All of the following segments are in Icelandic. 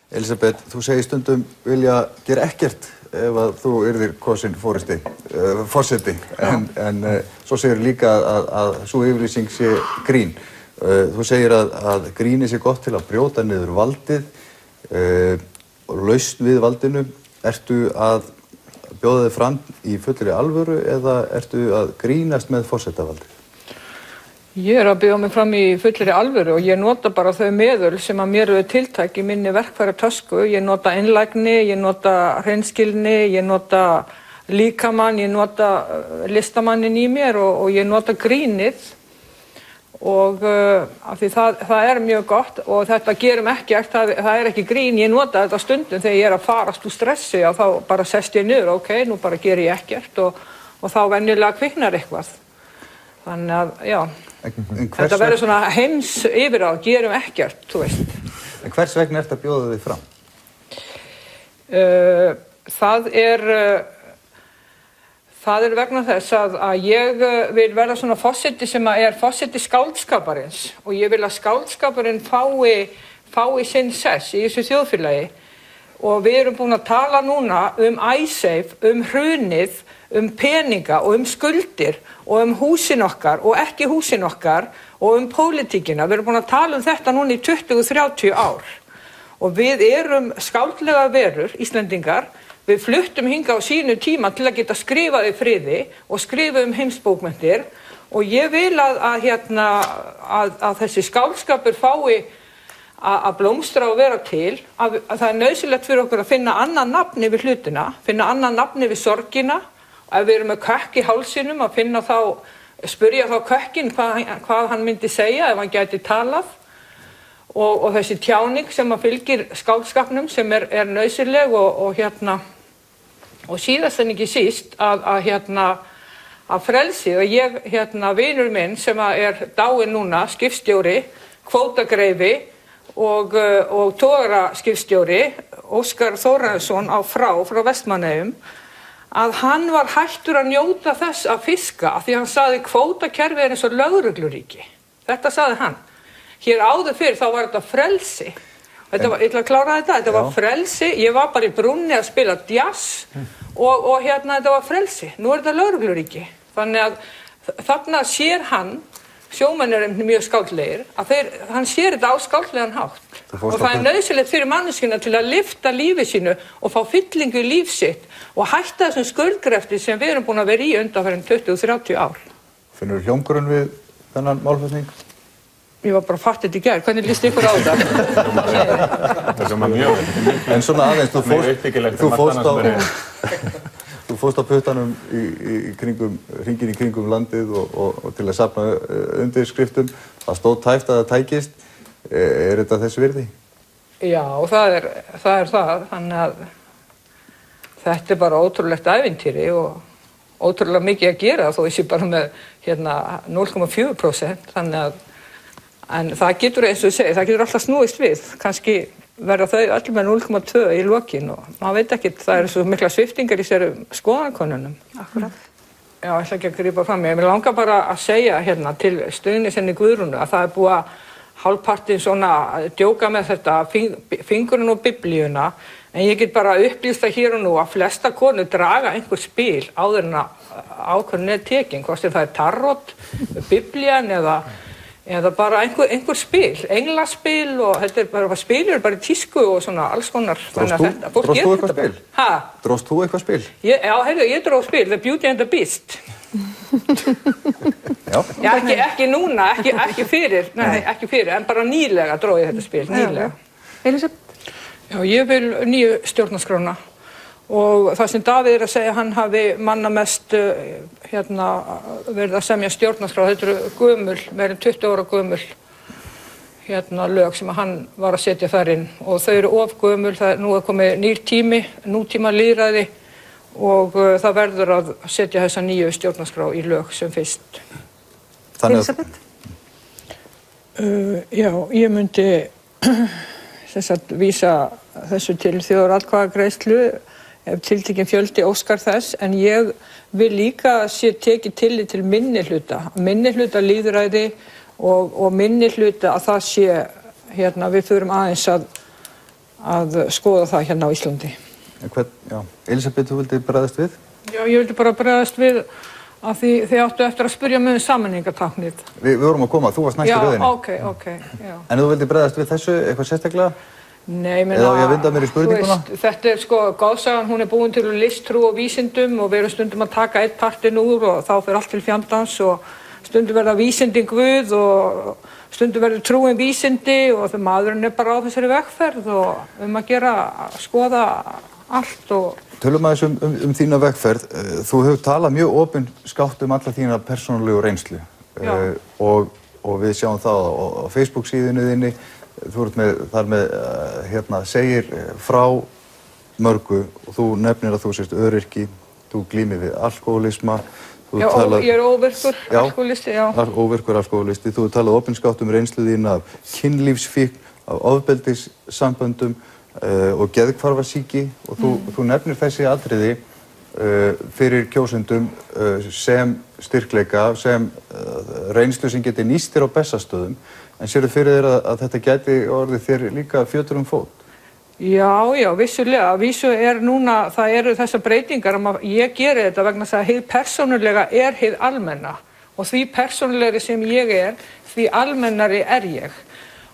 Elísabet, þú segir stundum vilja gera ekkert ef að þú yrðir kosin forseti, en svo segir líka að sú yfirlýsing sé grín. Þú segir að gríni sé gott til að brjóta niður valdið og lausn við valdinu. Ertu að bjóða þig fram í fullri alvöru eða ertu að grínast með forsetavaldið? Ég að bjóða mig fram í fullri alvöru og ég nota bara þau meðul sem að mér eru tiltæk í minni verkfæratösku. Ég nota einlægni, ég nota hreinskilni, ég nota líkamann, ég nota listamannin í mér og ég nota grínið og af því það er mjög gott og þetta gerum ekkert, það er ekki grín, ég nota þetta stundum þegar ég að farast úr stressi og þá bara sest ég niður, ok, nú bara ger ég ekkert og þá venjulega kviknar eitthvað. Þannig að, já, þetta verður svona heims yfirráð, gerum ekkert, þú veist. En hvers vegna ertu að bjóða þig fram? Það er vegna þess að ég vil verða svona forseti sem er forseti skáldskaparins og ég vil að skáldskaparinn fái sinn sess í þessu þjóðfélagi og við erum búin að tala núna Icesave, hrunið, peninga og skuldir og húsin okkar og ekki húsin okkar og pólitíkina. Við erum búin að tala þetta núna í 20-30 ár og við erum skáldlega verur, Íslendingar. Við fluttum hingað á sínu tíma til að geta skrifað í friði og skrifa heimsbókmenntir og ég vil að þessi skáldskapur fái að blómstra og vera til, að það er nauðsynlegt fyrir okkur að finna annað nafn yfir hlutina, finna annað nafn yfir sorgina og ef við erum með kökk í hálsinum að spyrja þá kökkinn hvað hann myndi segja ef hann gæti talað og þessi tjáning sem að fylgir skáldskapnum sem er nauðsynleg og síðast en ekki síst að frelsi og ég, vinur minn sem er dáinn núna, skipstjóri, kvótagreifi og togaraskipstjóri, Óskar Þórarinsson frá Vestmannaeyjum, að hann var hættur að njóta þess að fiska af því hann sagði kvótakerfi eins og lögregluríki. Þetta sagði hann. Hér áður fyrir þá var þetta frelsi. Ég ætla að klára þetta var frelsi, ég var bara í brúnni að spila jazz og þetta var frelsi, nú er þetta lögregluríki. Þannig að þarna sér hann, sjómenn mjög skáldlegir, að hann sér þetta á skáldlegan hátt og það er nauðsynlegt fyrir manneskjuna til að lyfta lífi sínu og fá fyllingu í líf sitt og hætta þessum skuldgrefti sem við erum búin að vera í undanfarin 20-30 ár. Finnur hljómgrunn við þennan málflutning? Ég var bara fatt þetta í gær, hvernig líst ykkur á þetta? Það sem mjög en svona aðeins, þú fórst á puttanum hringinn í kringum landið og til að safna undirskriftum. Það stóð tæpt að það tækist. Er þetta þess virði? Já, það er það. Þannig að þetta er bara ótrúlegt ævintýri og ótrúlega mikið að gera þó ég sé bara með 0,4%. Þannig að en það getur, eins og þú segir, það getur alltaf snúist við. Kannski verða þau öll með 0,2 í lokin og maður veit ekkert, það eru svo mikla sviptingar í sér skoðanakönnunum. Akkurat. Já, ég ætla ekki að grípa fram. Ég langar bara að segja til stuðningsenni Guðrúnu að það er búið að hálfpartinn svona djóka með þetta fingurinn og biblíuna en ég get bara upplýst það hér og nú að flesta konur draga einhver spil áður en ákvörðun er tekin, hvort það er tarot, biblían eða bara einhver spil, englaspil og þetta er bara spilur bara í tísku og svona alls konar. Dróst þú eitthvað spil? Hæ? Dróst þú eitthvað spil? Já, ég dróð spil, The Beauty and the Beast. Já, ekki núna, ekki fyrir, en bara nýlega dróð ég þetta spil, nýlega. Elísabet? Já, ég vil nýju stjórnarskrána og það sem Davíð að segja, hann hafi manna mest verið að semja stjórnarskrá, þetta eru gömul, meira en 20 ára gömul lög sem hann var að setja þar inn og þau eru of gömul, nú er komið nýr tími, nútíma lýðræði og það verður að setja þessa nýju stjórnarskrá í lög sem fyrst. Elísabet? Já, ég myndi vísa þessu til þjóðaratkvæðagreiðslu ef tiltekinn fjöldi óskar þess, en ég vil líka sé tekið tillit til minnihluta lýðræði og minnihluta að það sé, við þurfum aðeins að skoða það hérna á Íslandi. Já, Elísabet, þú vildi bregðast við? Já, ég vildi bara bregðast við að þið áttu eftir að spyrja mig sameiningartáknið. Við vorum að koma, þú varst næst í röðinni. Já, ok, já. En þú vildi bregðast við þessu eitthvað sérstaklega? Nei, menna, eða á ég að vinda mér í spurninguna? Þetta sko, goðsagan, hún búin til listtrú og vísindum og við erum stundum að taka einn partinn úr og þá fer allt til fjandans og stundum verða vísindin guð og stundum verður trúin vísindi og þegar maðurinn bara á þessari vegferð og að gera, að skoða allt og... Tölum aðeins þína vegferð. Þú hefur talað mjög opinskátt alla þína persónulegu reynslu og við sjáum það á Facebook síðunni þinni. Þú ert þar með segir frá mörgu og þú nefnir að þú sést öryrki, þú glímir við alkóhólisma. Já, ég er óvirkur alkóhólisti, já. Óvirkur alkóhólisti. Þú hefur talað opinskátt reynslu þína af kynlífsfíkn, af ofbeldissamböndum og geðhvarfasýki og þú nefnir þessi atriði fyrir kjósendum sem styrkleika, sem reynslu sem geti nýst þér á Bessastöðum. En sérðu fyrir þér að þetta gæti orðið þér líka fjötur fót? Já, vissulega. Vísu núna, það eru þessar breytingar að ég geri þetta vegna þess að hið persónulega er hið almenna og því persónulegri sem ég er, því almennari er ég.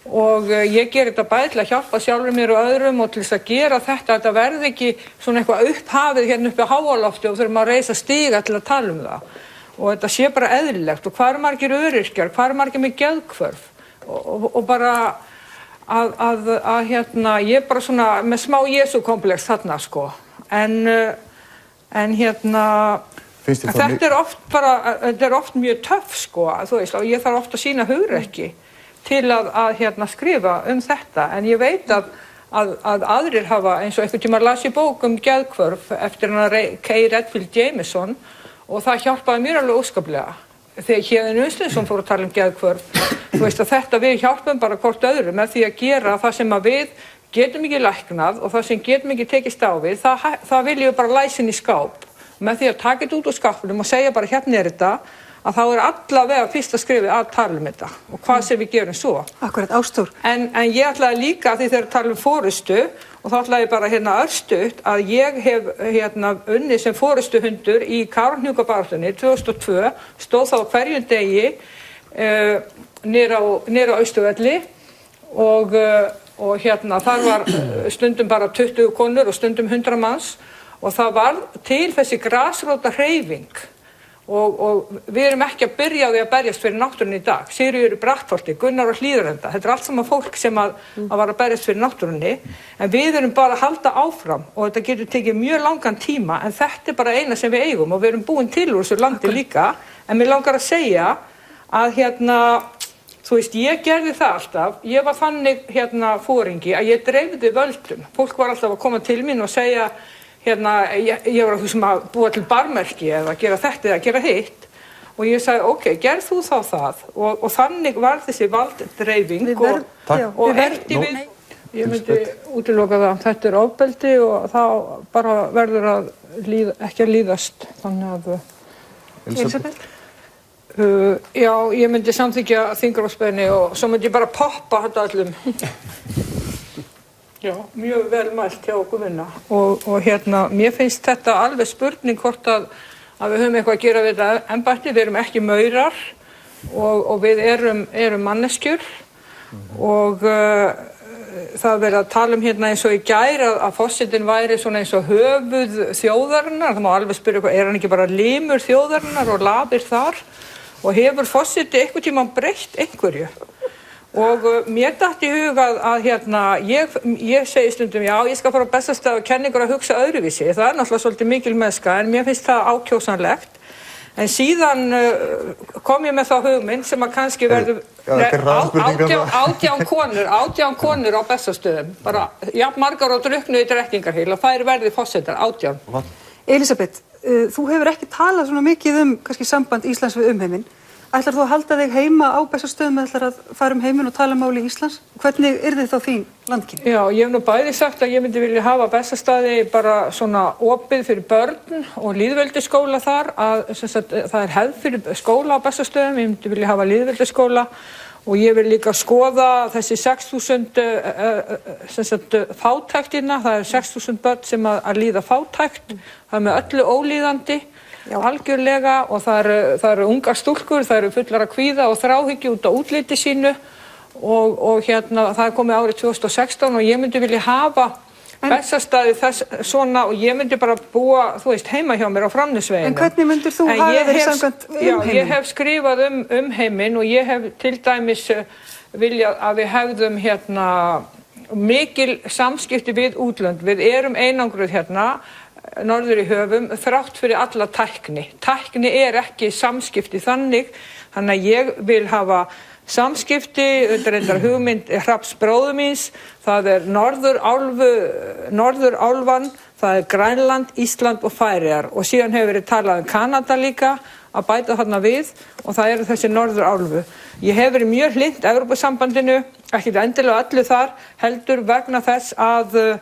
Og ég ger þetta bæði til að hjálpa sjálfur mér og öðrum og til þess að gera þetta verði ekki svona eitthvað upphafið hérna uppi á háalofti og þurfum að reisa stiga til að tala það. Og þetta sé bara eðlilegt og hvað margir öryrkjar, hvað margir með geðhvörf og bara ég er bara svona með smá Jesúkomplex þarna sko. En þetta er oft mjög töff sko, þú veist, og ég þarf oft að sýna hugrekki til að skrifa þetta, en ég veit að aðrir hafa, eins og einhvern tíma las ég bók geðhvörf eftir Kay Redfield Jamison og það hjálpaði mér alveg óskaplega. Þegar Héðinn Unnsteinsson fór að tala geðhvörf, þú veist að þetta við hjálpum bara hvort öðru með því að gera það sem að við getum ekki læknað og það sem getum ekki tekist á við, það viljum við bara læsa inn í skáp. Með því að taka þetta út úr skápnum og segja bara hérna er þetta, að þá er allavega fyrsta skrifið að tala þetta og hvað sem við gerum svo. Akkurat, Ásþór. En ég ætlaði líka, því þegar tala forystu, og þá ætlaði ég bara örstutt að ég hef unnið sem forystuhundur í Kárahnjúkabaráttunni 2002, stóð þá hverjum degi niður á Austurvelli og þar var stundum bara 20 konur og stundum 100 manns og það var til þessi grasróta hreyfing og við erum ekki að byrja á því að berjast fyrir náttúrunni í dag. Sigríður í Brattholti, Gunnar á Hlíðarenda, þetta er allt saman fólk sem að var að berjast fyrir náttúrunni en við erum bara að halda áfram og þetta getur tekið mjög langan tíma en þetta er bara eina sem við eigum og við erum búin til úr þessu landi líka en mér langar að segja að þú veist, ég gerði það alltaf, ég var þannig foringi að ég dreifði völdum. Fólk var alltaf að koma til mín og segja ég var að búa til barmerki eða gera þetta eða gera hitt og ég sagði, ok, gerð þú þá það og þannig var þessi valddreifing og eftir við, ég myndi útiloka það, þetta er ofbeldi og þá bara verður ekki að líðast, þannig að... Elísabet? Já, ég myndi samþykkja þingrofsbeiðni og svo myndi ég bara poppa þetta öllum. Já, mjög vel mælt hjá okkur vinna og mér finnst þetta alveg spurning hvort að við höfum eitthvað að gera við þetta embætti, við erum ekki maurar og við erum manneskjur og það verið að tala eins og í gær að forsetinn væri svona eins og höfuð þjóðarinnar, það má alveg spyrja er hann ekki bara limur þjóðarinnar og labir þar og hefur forseti einhvern tímann breytt einhverju? Og mér datt í huga að ég segi stundum, já, ég skal fara á Bessastað og kenna ykkur að hugsa öðruvísi. Það er náttúrulega svolítið mikil mennska, en mér finnst það ákjósanlegt. En síðan kom ég með þá hugmynd sem að kannski verður 18 konur á Bessastöðum. Bara, já, margar á drukknu í drekkingarhyl og þær verði forsetar, 18. Elísabet, þú hefur ekki talað svona mikið kannski samband Íslands við umheiminn. Ætlar þú að halda þig heima á Bessastöðum eða ætlar að fara heiminn og tala máli Íslands? Hvernig yrði þá þín landkynning? Já, ég hef nú bæði sagt að ég myndi vilja hafa Bessastaði bara svona opið fyrir börn og lýðveldisskóla þar. Það er hefð fyrir skóla á Bessastöðum, ég myndi vilja hafa lýðveldisskóla og ég vil líka skoða þessi 6.000 fátæktina, það 6.000 börn sem að líða fátækt, það með öllu ólíðandi, algjörlega, og það eru ungar stúlkur, það eru fullar að kvíða og þráhyggju út á útliti sínu og það komið árið 2016 og ég myndi vilja hafa Bessastaði þess svona og ég myndi bara búa, þú veist, heima hjá mér á Framnesveginum. En hvernig myndir þú hafa þér samkvæmt umheiminn? Já, ég hef skrifað umheiminn og ég hef til dæmis viljað að við hefðum mikil samskipti við útlönd. Við erum einangruð norður í höfum þrátt fyrir alla tækni. Tækni ekki samskipti þannig að ég vil hafa samskipti, reyndar hugmynd Hrafns bróður míns, það Norðurálfan, það Grænland, Ísland og Færeyjar og síðan hefur verið talað Kanada líka að bæta þarna við og það eru þessi Norðurálfu. Ég hef verið mjög hlynnt Evrópusambandinu, ekki endilega öllu þar, heldur vegna þess að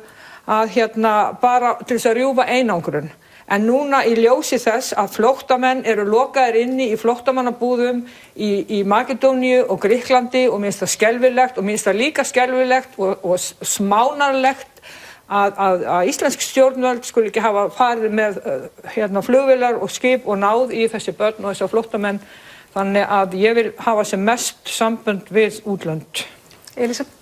bara til þess að rjúfa einangrun. En núna í ljósi þess að flóttamenn eru lokaðir inni í flóttamannabúðum í Makedóníu og Grikklandi og mér finnst það skelfilegt og mér finnst það líka skelfilegt og smánarlegt að íslensk stjórnvöld skuli ekki hafa farið með flugvélar og skip og náð í þessi börn og þessi flóttamenn. Þannig að ég vil hafa sem mest sambönd við útlönd. Elísabet?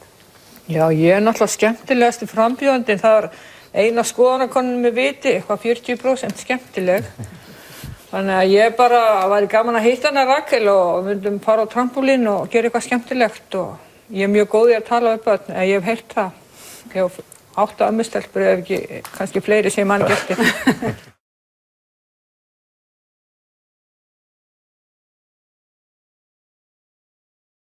Já, ég náttúrulega skemmtilegasti frambjóðandi, það eina skoðanakonum með viti, eitthvað 40% skemmtileg. Þannig að ég bara væri gaman að hitta hana Rakel og myndum fara á trampólín og gera eitthvað skemmtilegt og ég mjög góð í að tala við börn, ég hef heyrt það. Ég hef 8 ömmustelpur ef ekki kannski fleiri sem mann geti.